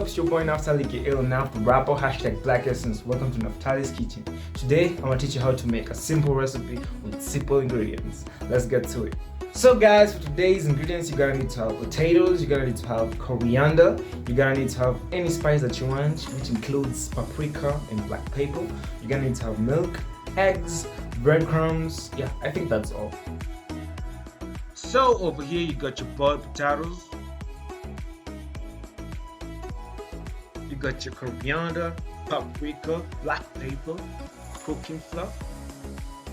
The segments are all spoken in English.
up? It's your boy Naftali Gael, now the rapper, hashtag Black Essence. Welcome to Naftali's Kitchen. Today, I'm gonna teach you how to make a simple recipe with simple ingredients. Let's get to it. So guys, for today's ingredients, you're gonna need to have potatoes, you're gonna need to have coriander, you're gonna need to have any spice that you want, which includes paprika and black pepper. You're gonna need to have milk, eggs, breadcrumbs. Yeah, I think that's all. So over here you got your boiled potatoes, you got your coriander, paprika, black pepper, cooking flour,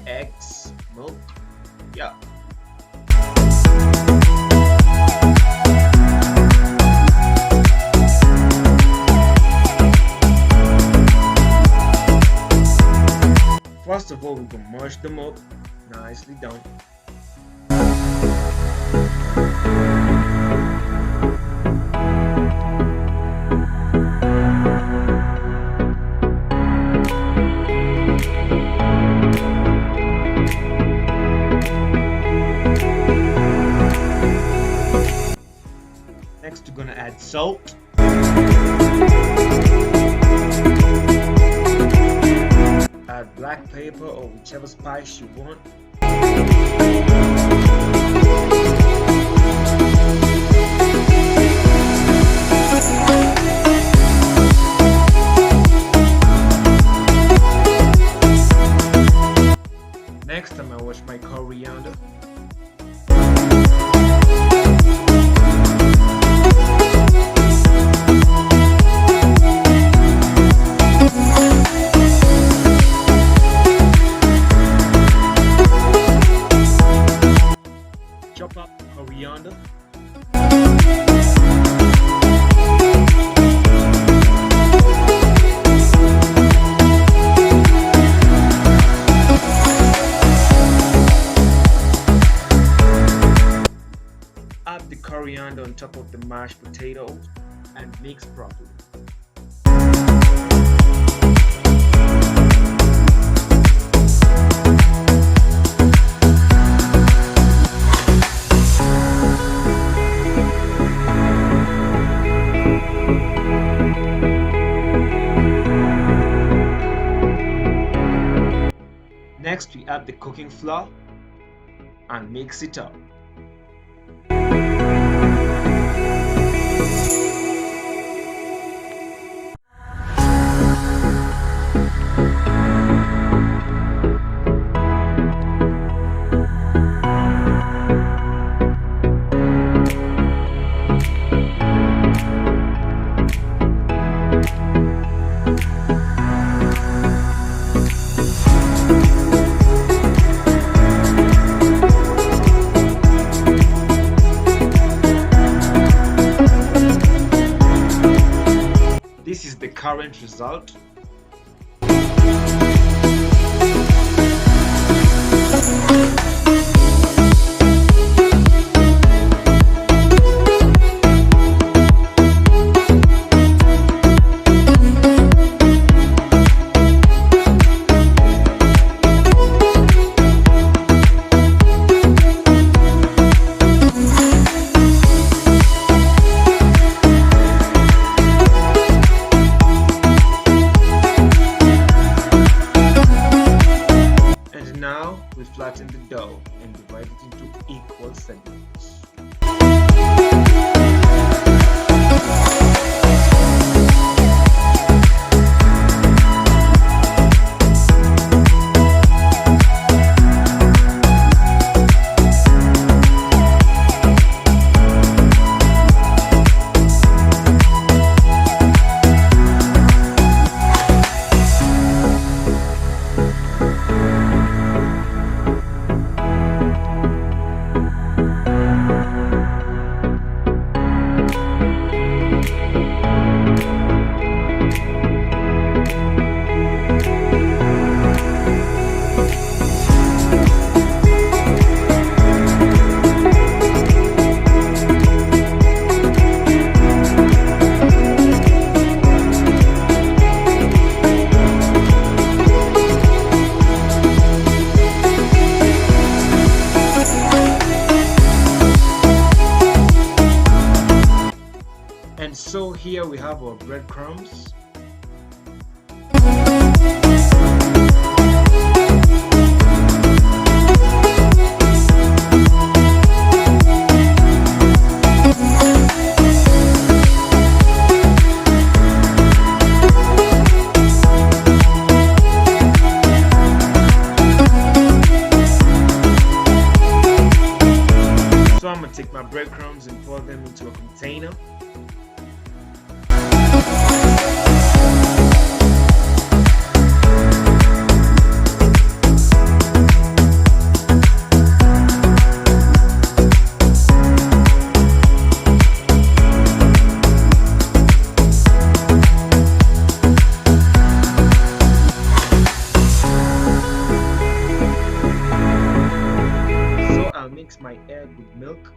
eggs, milk. Yeah. First of all, we're gonna mash them up nicely down. Next, we're gonna add salt. Add black pepper or whichever spice you want. Next, I'm gonna wash my coriander. Chop up coriander. Add the coriander on top of the mashed potatoes and mix properly. Next, we add the cooking flour and mix it up. This is the current result. Now we flatten the dough and divide it into equal segments. here we have our breadcrumbs. So I'm gonna take my breadcrumbs and pour them into a container. So I'll mix my egg with milk.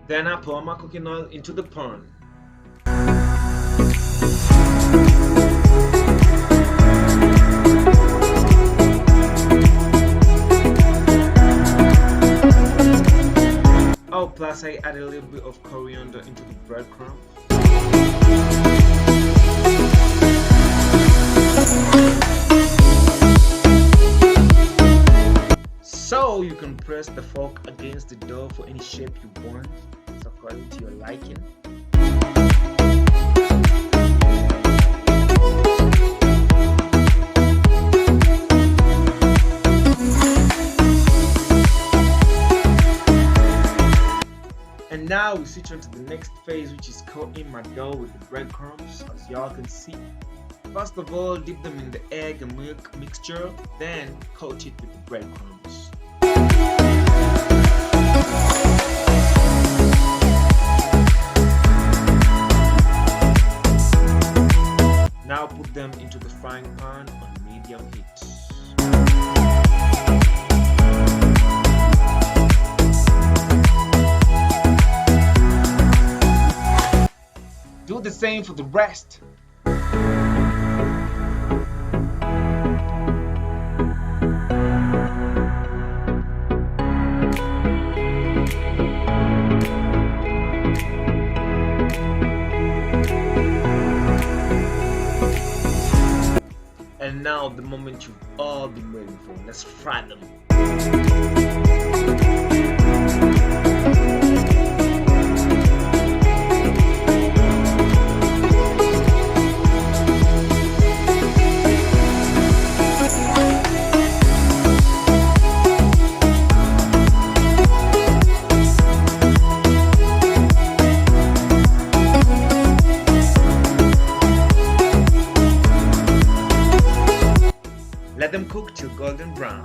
Then I pour my cooking oil into the pan. Oh, plus I add a little bit of coriander into the breadcrumb. So you can press the fork against the dough for any shape you want. It's according to your liking. And now we switch on to the next phase, which is coating my dough with the breadcrumbs. As y'all can see, first of all, dip them in the egg and milk mixture, then coat it with the breadcrumbs. Now put them into the frying pan on medium heat. Do the same for the rest. And now the moment you've all been waiting for. Let's fry them. Let them cook till golden brown.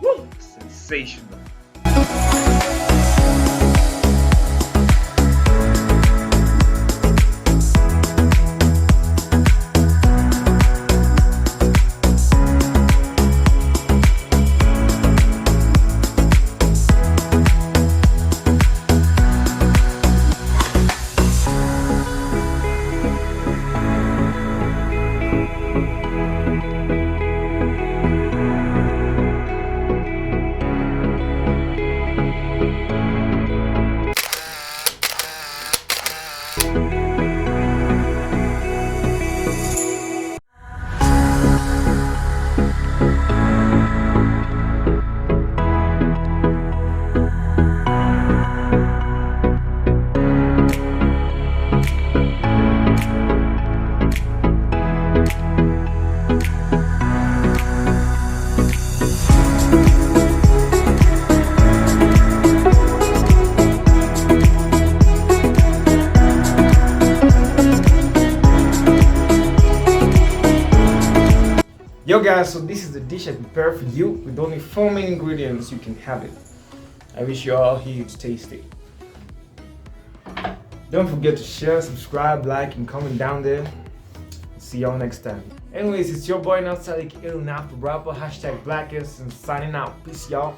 Woo! Sensational. guys, so this is the dish I prepared for you with only 4 main ingredients. You can have it. I wish you all here to taste it. Don't forget to share, subscribe, like, and comment down there. See y'all next time. Anyways, it's your boy Nostalgic El Napo Rapper, hashtag Black Essence, signing out. Peace, y'all.